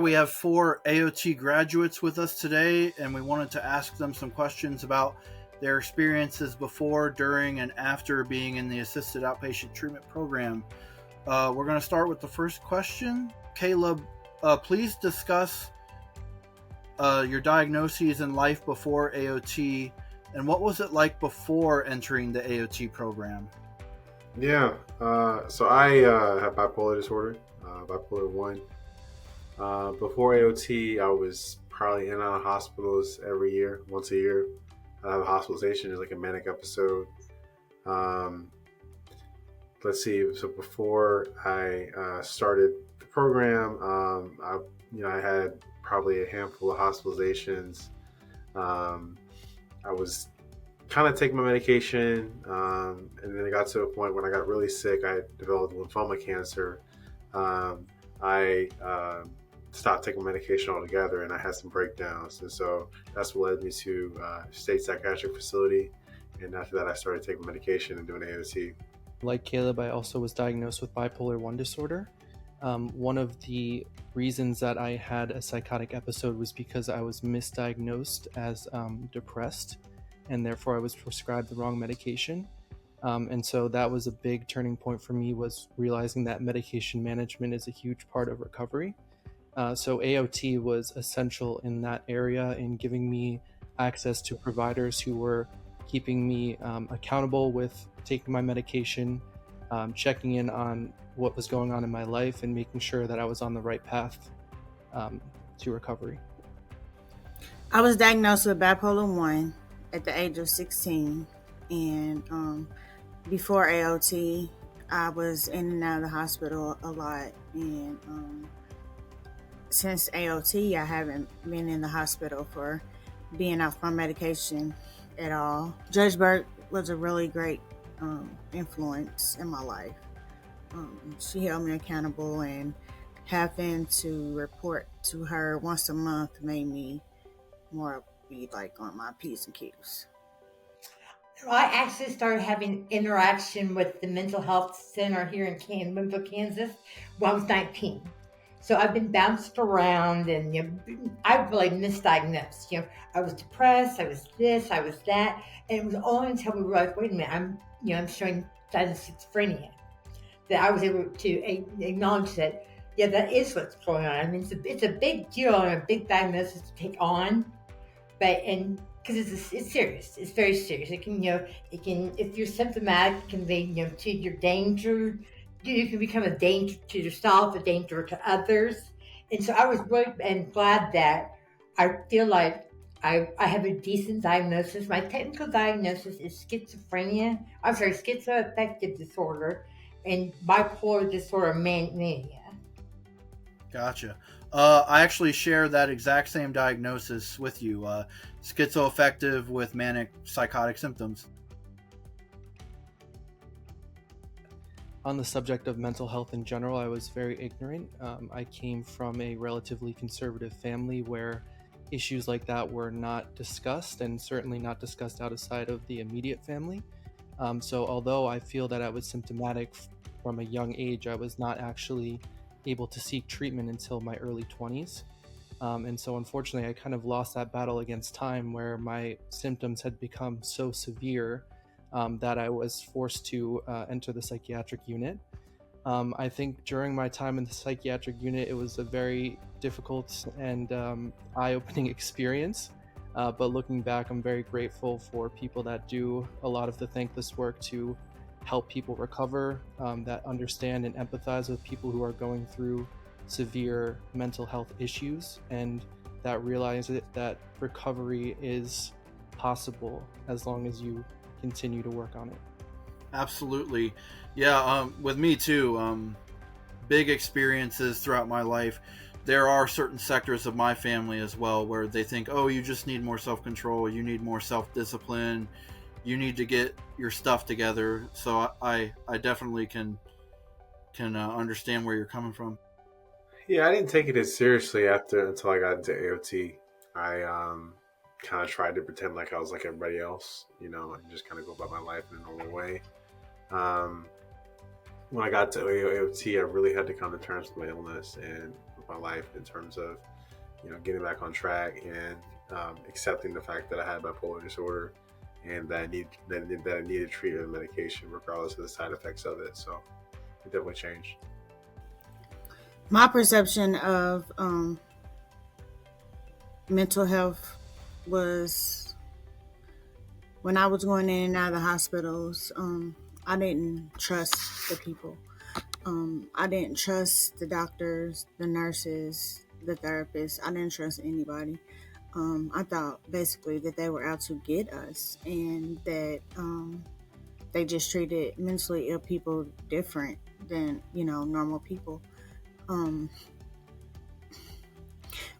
We have 4 AOT graduates with us today, and we wanted to ask them some questions about their experiences before, during, and after being in the assisted outpatient treatment program. We're going to start with the first question. Caleb, please discuss your diagnoses and life before AOT, and what was it like before entering the AOT program? Yeah, so I have bipolar disorder, bipolar 1. Before AOT, I was probably in and out of hospitals every year, once a year. I have a hospitalization, it's like a manic episode. Let's see, so before I started the program, I had probably a handful of hospitalizations. I was kind of taking my medication, and then it got to a point when I got really sick. I developed lymphoma cancer. I stopped taking medication altogether, and I had some breakdowns, and so that's what led me to state psychiatric facility. And after that, I started taking medication and doing AOT. Like Caleb, I also was diagnosed with bipolar 1 disorder. One of the reasons that I had a psychotic episode was because I was misdiagnosed as depressed, and therefore I was prescribed the wrong medication. And so that was a big turning point for me, was realizing that medication management is a huge part of recovery. So AOT was essential in that area, in giving me access to providers who were keeping me accountable with taking my medication, checking in on what was going on in my life, and making sure that I was on the right path to recovery. I was diagnosed with bipolar 1 at the age of 16, and before AOT, I was in and out of the hospital a lot, and since AOT, I haven't been in the hospital for being off my medication at all. Judge Burke was a really great influence in my life. She held me accountable, and having to report to her once a month made me more be like on my P's and Q's. I actually started having interaction with the mental health center here in Winfield, Kansas when I was 19. So I've been bounced around, and I really misdiagnosed. I was depressed, I was this, I was that, and it was only until we realized, wait a minute, I'm showing signs of schizophrenia, that I was able to acknowledge that, yeah, that is what's going on. I mean, it's a big deal and a big diagnosis to take on, because it's serious. It's very serious. It can, if you're symptomatic, it can lead, to your danger. You can become a danger to yourself, a danger to others. And so I was really glad that I feel like I have a decent diagnosis. My technical diagnosis is schizoaffective disorder and bipolar disorder mania. Gotcha. I actually share that exact same diagnosis with you. Schizoaffective with manic psychotic symptoms. On the subject of mental health in general, I was very ignorant. I came from a relatively conservative family where issues like that were not discussed, and certainly not discussed outside of the immediate family. So although I feel that I was symptomatic from a young age, I was not actually able to seek treatment until my early 20s. And so unfortunately, I kind of lost that battle against time, where my symptoms had become so severe that I was forced to enter the psychiatric unit. I think during my time in the psychiatric unit, it was a very difficult and eye-opening experience. But looking back, I'm very grateful for people that do a lot of the thankless work to help people recover, that understand and empathize with people who are going through severe mental health issues, and that realize that recovery is possible as long as you continue to work on it. Absolutely. Yeah, with me too. Big experiences throughout my life. There are certain sectors of my family as well where they think, oh, you just need more self-control, you need more self-discipline, you need to get your stuff together. So I definitely can understand where you're coming from. Yeah, I didn't take it as seriously until I got into AOT. I kind of tried to pretend like I was like everybody else, and just kind of go about my life in a normal way. When I got to AOT, I really had to come to terms with my illness and with my life in terms of, getting back on track and accepting the fact that I had bipolar disorder and that I needed treatment and medication regardless of the side effects of it. So it definitely changed. My perception of mental health was when I was going in and out of the hospitals, I didn't trust the people. I didn't trust the doctors, the nurses, the therapists. I didn't trust anybody. I thought basically that they were out to get us and that they just treated mentally ill people different than, normal people.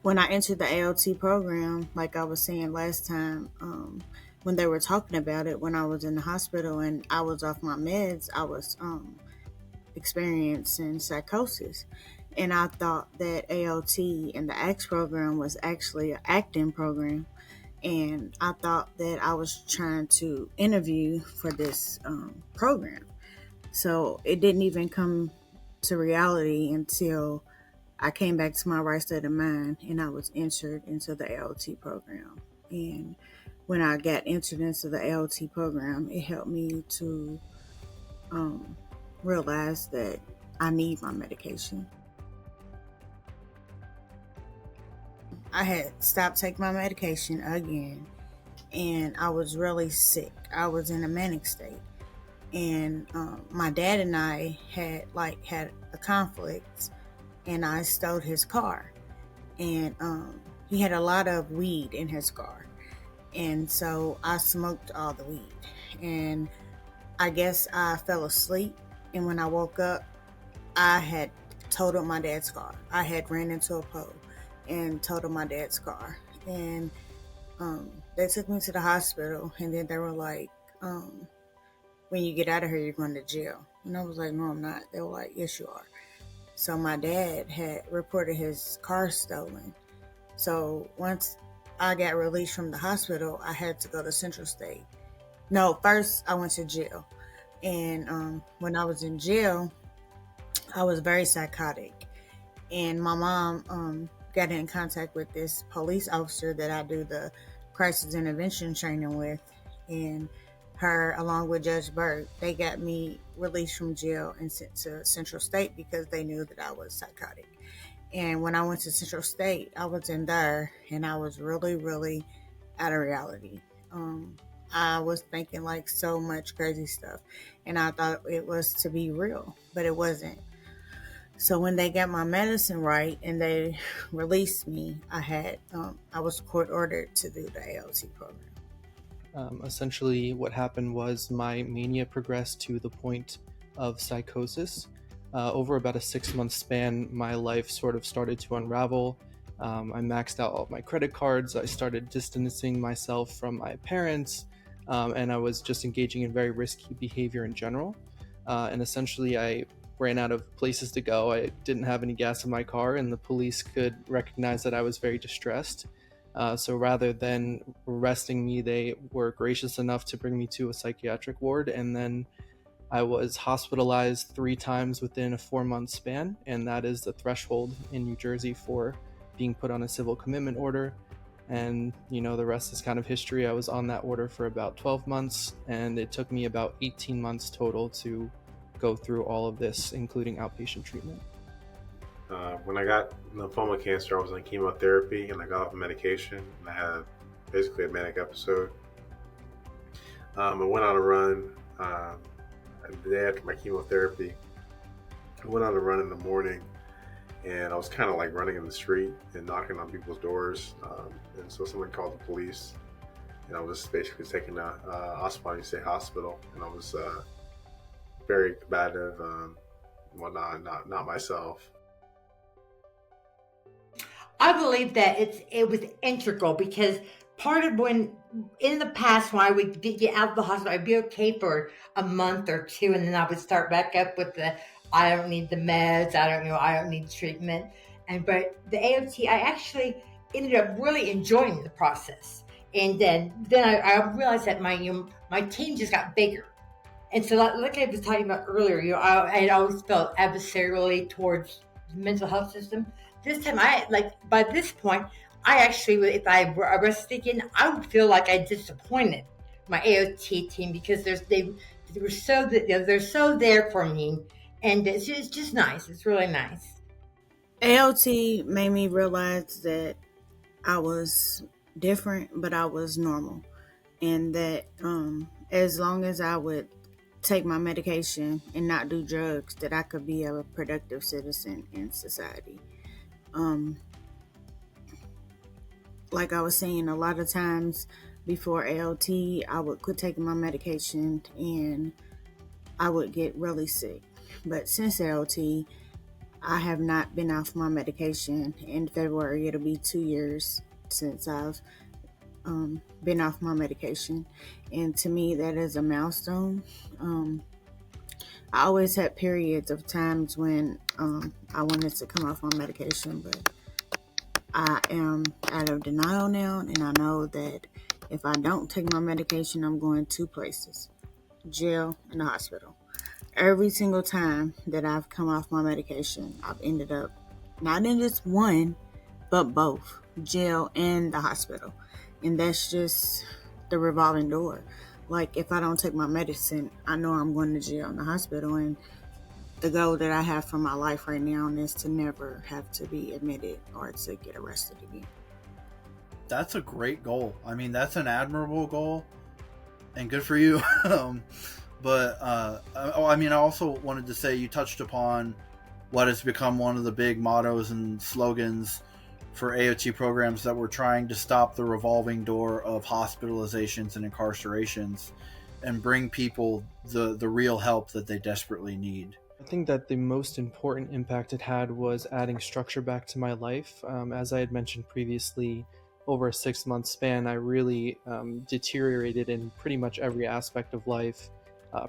When I entered the AOT program, like I was saying last time, when they were talking about it, when I was in the hospital and I was off my meds, I was experiencing psychosis. And I thought that AOT and the ACT program was actually an acting program. And I thought that I was trying to interview for this program. So it didn't even come to reality until I came back to my right state of mind and I was entered into the AOT program. And when I got entered into the AOT program, it helped me to realize that I need my medication. I had stopped taking my medication again, and I was really sick. I was in a manic state, and my dad and I had a conflict, and I stole his car, and he had a lot of weed in his car, and so I smoked all the weed, and I guess I fell asleep, and when I woke up, I had totaled my dad's car. I had ran into a pole and totaled my dad's car. And they took me to the hospital, and then they were like, when you get out of here, you're going to jail. And I was like, no, I'm not. They were like, yes, you are. So my dad had reported his car stolen. So once I got released from the hospital, I had to go to Central State. No, first I went to jail. And when I was in jail, I was very psychotic. And my mom got in contact with this police officer that I do the crisis intervention training with. And her, along with Judge Burke, they got me released from jail and sent to Central State because they knew that I was psychotic. And when I went to Central State, I was in there and I was really, really out of reality. I was thinking like so much crazy stuff, and I thought it was to be real, but it wasn't. So when they got my medicine right and they released me, I was court ordered to do the AOT program. Essentially, what happened was my mania progressed to the point of psychosis. Over about a 6-month span, my life sort of started to unravel. I maxed out all of my credit cards. I started distancing myself from my parents, and I was just engaging in very risky behavior in general. And essentially, I ran out of places to go. I didn't have any gas in my car, and the police could recognize that I was very distressed. So rather than arresting me, they were gracious enough to bring me to a psychiatric ward, and then I was hospitalized 3 times within a 4-month span, and that is the threshold in New Jersey for being put on a civil commitment order. And the rest is kind of history. I was on that order for about 12 months, and it took me about 18 months total to go through all of this, including outpatient treatment. When I got lymphoma cancer, I was on chemotherapy and I got off medication, and I had basically a manic episode. I went on a run the day after my chemotherapy. I went on a run in the morning, and I was kind of like running in the street and knocking on people's doors. And so someone called the police, and I was basically taken to Ospon State Hospital, and I was very combative, whatnot, not myself. I believe that it was integral because part of when in the past when I would get out of the hospital, I'd be okay for a month or 2, and then I would start back up with I don't need the meds, I don't need treatment. But the AOT, I actually ended up really enjoying the process. And then I realized that my team just got bigger. And so like I was talking about earlier, I had always felt adversarially towards the mental health system. this time by this point, I actually, if I were arrested again, I would feel like I disappointed my AOT team because they were so they're so there for me, and it's just nice. It's really nice. AOT made me realize that I was different, but I was normal, and that as long as I would take my medication and not do drugs, that I could be a productive citizen in society. Like I was saying, a lot of times before AOT, I would quit taking my medication and I would get really sick. But since AOT, I have not been off my medication. In February, it'll be 2 years since I've been off my medication. And to me, that is a milestone. I always had periods of times when I wanted to come off my medication, but I am out of denial now, and I know that if I don't take my medication, I'm going 2 places: jail and the hospital. Every single time that I've come off my medication, I've ended up not in just one, but both, jail and the hospital. And that's just the revolving door. Like, if I don't take my medicine, I know I'm going to jail and the hospital. And the goal that I have for my life right now is to never have to be admitted or to get arrested again. That's a great goal. I mean, that's an admirable goal, and good for you. But I also wanted to say, you touched upon what has become one of the big mottos and slogans for AOT programs, that we're trying to stop the revolving door of hospitalizations and incarcerations and bring people the real help that they desperately need. I think that the most important impact it had was adding structure back to my life. As I had mentioned previously, over a 6-month span, I really deteriorated in pretty much every aspect of life,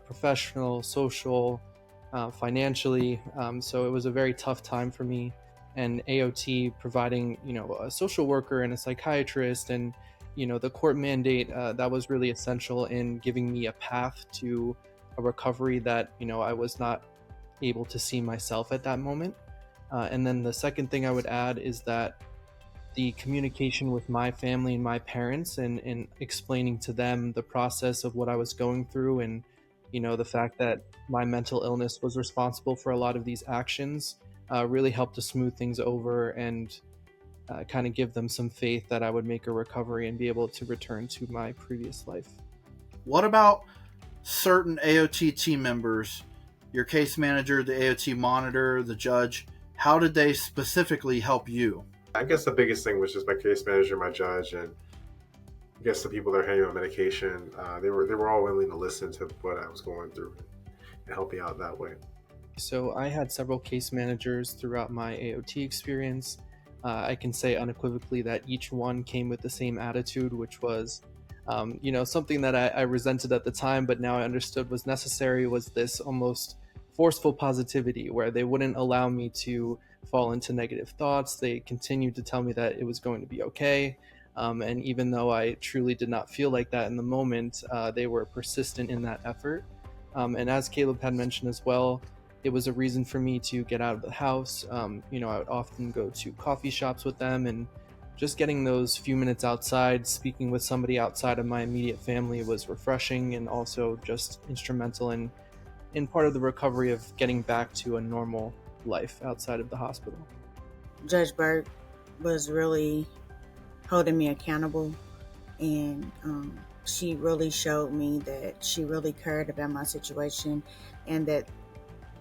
professional, social, financially. So it was a very tough time for me. And AOT providing, a social worker and a psychiatrist and, the court mandate, that was really essential in giving me a path to a recovery that, I was not able to see myself at that moment. And then the second thing I would add is that the communication with my family and my parents, and explaining to them the process of what I was going through, and the fact that my mental illness was responsible for a lot of these actions, really helped to smooth things over and kind of give them some faith that I would make a recovery and be able to return to my previous life. What about certain AOT team members, your case manager, the AOT monitor, the judge? How did they specifically help you? I guess the biggest thing was just my case manager, my judge, and I guess the people that are handing out medication. They were all willing to listen to what I was going through and help me out that way. So I had several case managers throughout my AOT experience. I can say unequivocally that each one came with the same attitude, which was, something that I resented at the time, but now I understood was necessary, was this almost forceful positivity where they wouldn't allow me to fall into negative thoughts. They continued to tell me that it was going to be okay. And even though I truly did not feel like that in the moment, they were persistent in that effort. And as Caleb had mentioned as well, it was a reason for me to get out of the house. I would often go to coffee shops with them, and just getting those few minutes outside, speaking with somebody outside of my immediate family, was refreshing and also just instrumental in part of the recovery of getting back to a normal life outside of the hospital. Judge Burke was really holding me accountable, and she really showed me that she really cared about my situation, and that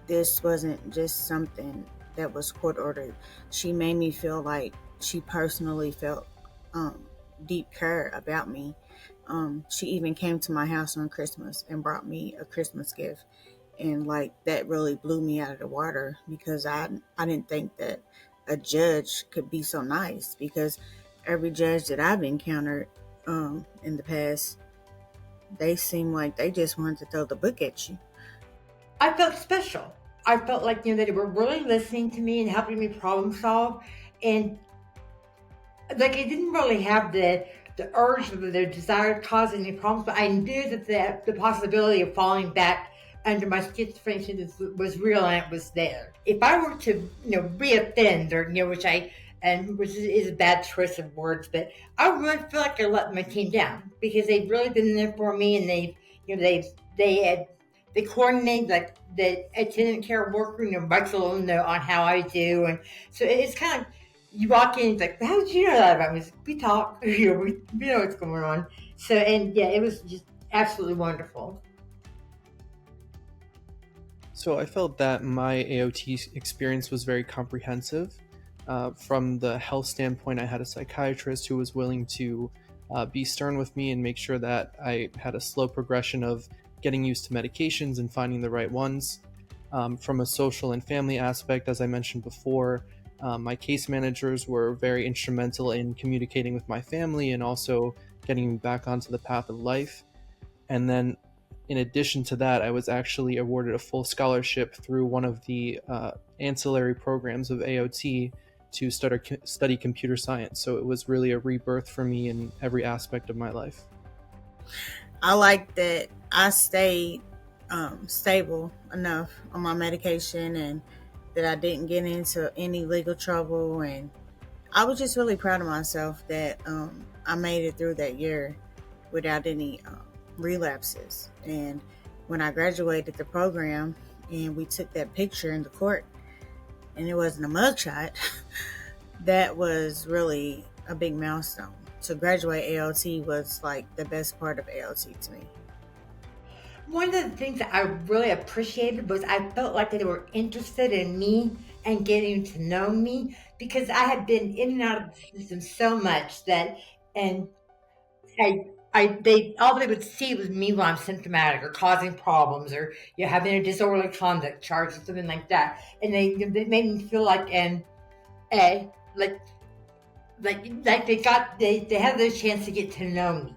this wasn't just something that was court ordered. She made me feel like she personally felt deep care about me. She even came to my house on Christmas and brought me a Christmas gift. And that really blew me out of the water, because I didn't think that a judge could be so nice, because every judge that I've encountered in the past, they seem like they just wanted to throw the book at you. I felt special. I felt like, that they were really listening to me and helping me problem solve. And I didn't really have the urge or the desire to cause any problems, but I knew that the possibility of falling back under my schizophrenia was real and it was there. If I were to, reoffend or, which is a bad choice of words, but I really feel like I let my team down because they've really been there for me and they coordinate like the attendant care worker, writes a little note on how I do. And so it's kind of, you walk in, it's like, how did you know that about me? We talk, we know what's going on. So, and yeah, it was just absolutely wonderful. So I felt that my AOT experience was very comprehensive. From the health standpoint, I had a psychiatrist who was willing to be stern with me and make sure that I had a slow progression of getting used to medications and finding the right ones. From a social and family aspect, as I mentioned before, my case managers were very instrumental in communicating with my family and also getting me back onto the path of life. And then in addition to that, I was actually awarded a full scholarship through one of the ancillary programs of AOT to study computer science. So it was really a rebirth for me in every aspect of my life. I like that I stayed stable enough on my medication and that I didn't get into any legal trouble. And I was just really proud of myself that I made it through that year without any relapses. And when I graduated the program and we took that picture in the court and it wasn't a mugshot, that was really a big milestone. To graduate AOT was like the best part of AOT to me. One of the things that I really appreciated was I felt like they were interested in me and getting to know me because I had been in and out of the system so much that, and all they would see was me when I'm symptomatic or causing problems or having a disorderly conduct charge or something like that, and they made me feel like like they had the chance to get to know me,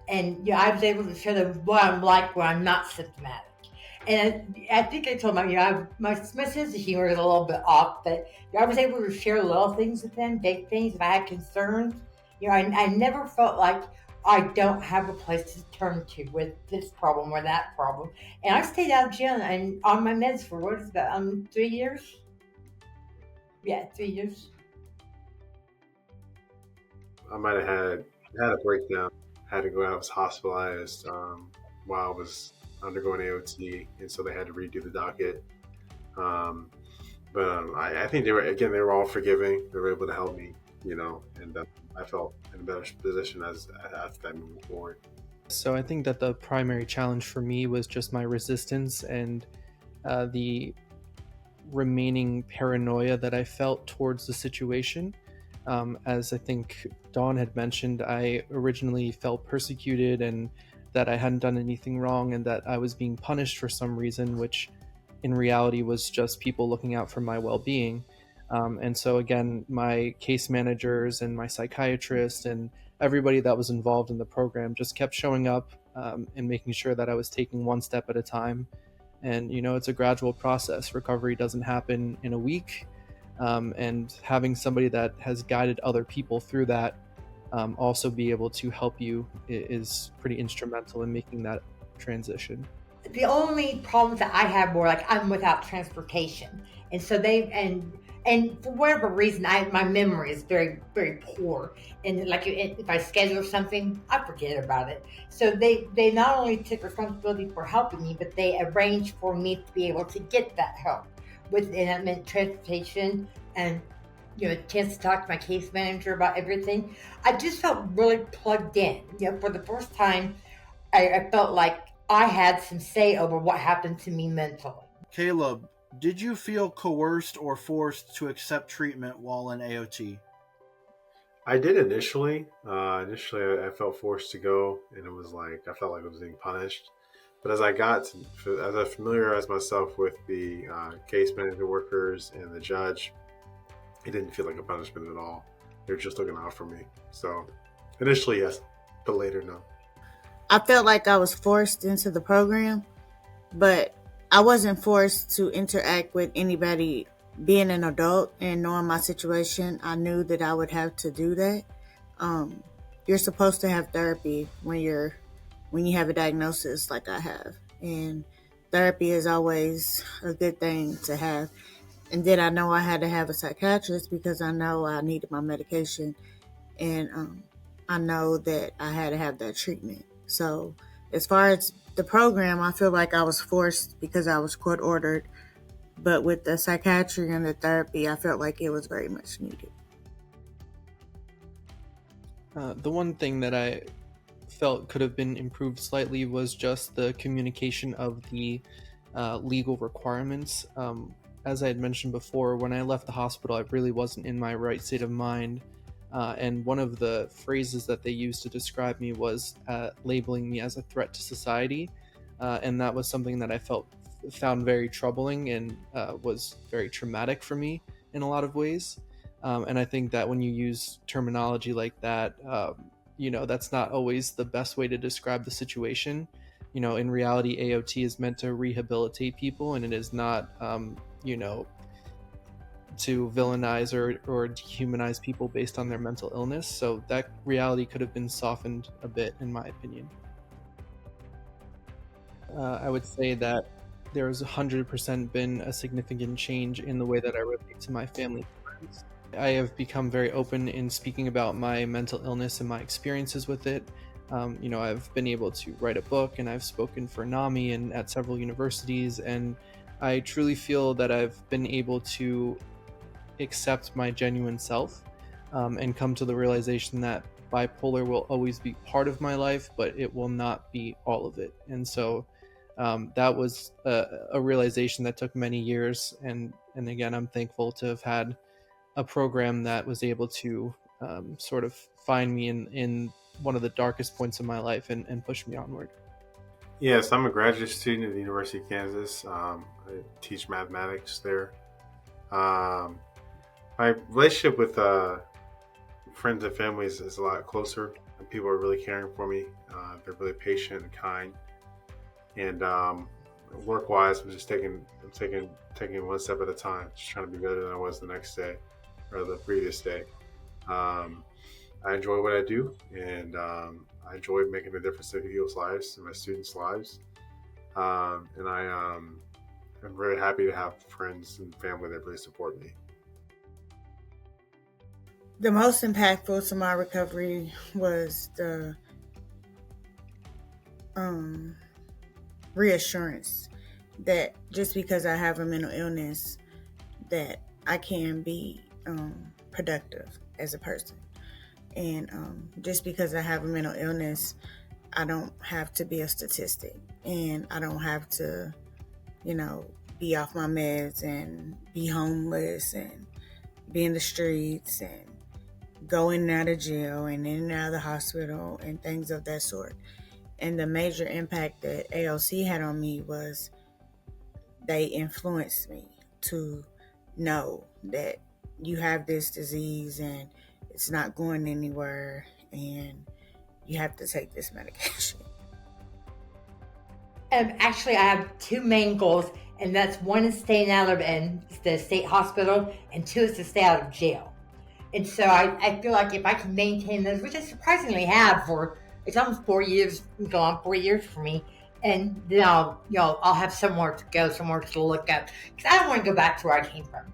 and I was able to show them what I'm like when I'm not symptomatic. And I think I told them, my sense of humor is a little bit off, but I was able to share little things with them, big things. If I had concerns, I never felt like I don't have a place to turn to with this problem or that problem. And I stayed out of jail and on my meds for what is that, 3 years? Yeah, 3 years. I might have had a breakdown. Had to go out. I was hospitalized while I was undergoing AOT, and so they had to redo the docket. But I think they were all forgiving. They were able to help me, and I felt in a better position as I moved forward. So I think that the primary challenge for me was just my resistance and the remaining paranoia that I felt towards the situation. As I think Dawn had mentioned, I originally felt persecuted and that I hadn't done anything wrong and that I was being punished for some reason, which in reality was just people looking out for my well-being. And so again, my case managers and my psychiatrist and everybody that was involved in the program just kept showing up and making sure that I was taking one step at a time. And, it's a gradual process. Recovery doesn't happen in a week. And having somebody that has guided other people through that also be able to help you is pretty instrumental in making that transition. The only problems that I have were like I'm without transportation, and so and for whatever reason, my memory is very, very poor. And like if I schedule something, I forget about it. So they not only took responsibility for helping me, but they arranged for me to be able to get that help. And that meant transportation and a chance to talk to my case manager about everything. I just felt really plugged in. For the first time, I felt like I had some say over what happened to me mentally. Caleb, did you feel coerced or forced to accept treatment while in AOT? I did initially. Initially, I felt forced to go, and it was like I felt like I was being punished. But as I familiarized myself with the case manager workers and the judge, it didn't feel like a punishment at all. They were just looking out for me. So initially, yes, but later, no. I felt like I was forced into the program, but I wasn't forced to interact with anybody. Being an adult and knowing my situation, I knew that I would have to do that. You're supposed to have therapy when you have a diagnosis like I have, and therapy is always a good thing to have. And then I know I had to have a psychiatrist because I know I needed my medication, and I know that I had to have that treatment. So as far as the program, I feel like I was forced because I was court ordered. But with the psychiatry and the therapy, I felt like it was very much needed. The one thing that I felt could have been improved slightly was just the communication of the legal requirements. As I had mentioned before, when I left the hospital, I really wasn't in my right state of mind. And one of the phrases that they used to describe me was labeling me as a threat to society. And that was something that I found very troubling and was very traumatic for me in a lot of ways. And I think that when you use terminology like that, that's not always the best way to describe the situation. In reality, AOT is meant to rehabilitate people, and it is not, to villainize or dehumanize people based on their mental illness. So that reality could have been softened a bit, in my opinion. I would say that there's 100% been a significant change in the way that I relate to my family and friends. I have become very open in speaking about my mental illness and my experiences with it. I've been able to write a book, and I've spoken for NAMI and at several universities, and I truly feel that I've been able to accept my genuine self, and come to the realization that bipolar will always be part of my life, but it will not be all of it. And so that was a realization that took many years. And again, I'm thankful to have had a program that was able to sort of find me in one of the darkest points of my life and push me onward. Yes, I'm a graduate student at the University of Kansas. I teach mathematics there. My relationship with friends and family is a lot closer, and people are really caring for me. They're really patient and kind. And work-wise, I'm taking one step at a time, just trying to be better than I was the next day or the previous day. I enjoy what I do, and I enjoy making a difference in people's lives and my students' lives. And I'm very happy to have friends and family that really support me. The most impactful to my recovery was the reassurance that just because I have a mental illness, that I can be productive as a person. And just because I have a mental illness, I don't have to be a statistic, and I don't have to, be off my meds and be homeless and be in the streets and go in and out of jail and in and out of the hospital and things of that sort. And the major impact that AOC had on me was they influenced me to know that you have this disease and it's not going anywhere, and you have to take this medication. Actually, I have two main goals, and that's one is staying out of the state hospital, and two is to stay out of jail. And so I feel like if I can maintain those, which I surprisingly have for, it's almost 4 years, gone 4 years for me, and then I'll have somewhere to go, somewhere to look up, because I don't want to go back to where I came from.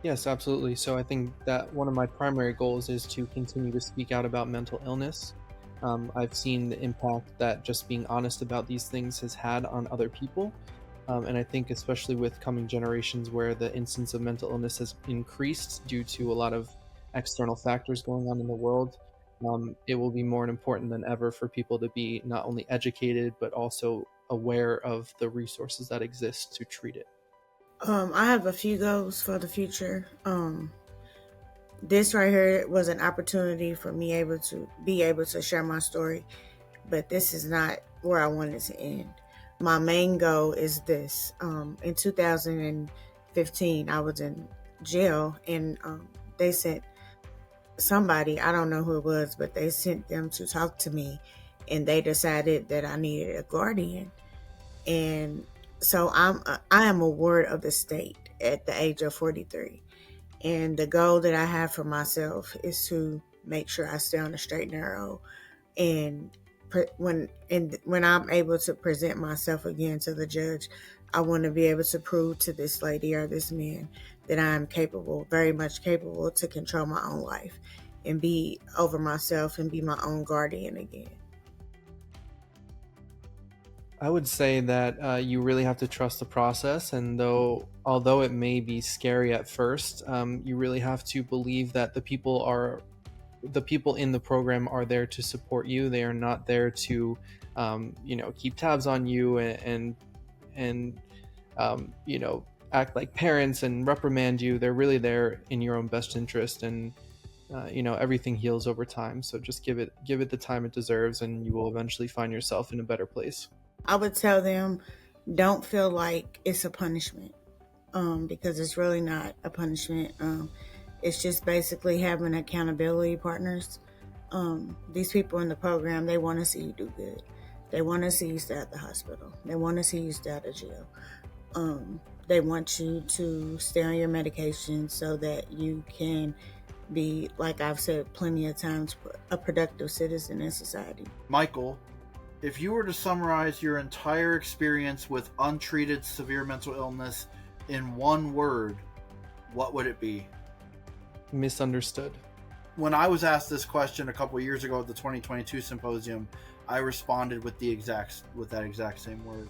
Yes, absolutely. So I think that one of my primary goals is to continue to speak out about mental illness. I've seen the impact that just being honest about these things has had on other people. And I think especially with coming generations where the incidence of mental illness has increased due to a lot of external factors going on in the world, it will be more important than ever for people to be not only educated, but also aware of the resources that exist to treat it. I have a few goals for the future. This right here was an opportunity for me to be able to share my story, but this is not where I wanted to end. My main goal is this. In 2015, I was in jail, and they sent somebody, I don't know who it was, but they sent them to talk to me, and they decided that I needed a guardian. And so I am a ward of the state at the age of 43. And the goal that I have for myself is to make sure I stay on the straight and narrow and when I'm able to present myself again to the judge, I want to be able to prove to this lady or this man that I'm capable, very much capable, to control my own life and be over myself and be my own guardian again. I would say that you really have to trust the process, and although it may be scary at first, you really have to believe that the people in the program are there to support you. They are not there to, keep tabs on you and act like parents and reprimand you. They're really there in your own best interest, and everything heals over time. So just give it the time it deserves, and you will eventually find yourself in a better place. I would tell them, don't feel like it's a punishment, because it's really not a punishment. It's just basically having accountability partners. These people in the program, they want to see you do good. They want to see you stay at the hospital. They want to see you stay out of jail. They want you to stay on your medication so that you can be, like I've said plenty of times, a productive citizen in society. Michael, if you were to summarize your entire experience with untreated severe mental illness in one word, what would it be? Misunderstood. When I was asked this question a couple years ago at the 2022 symposium, I responded with that exact same word.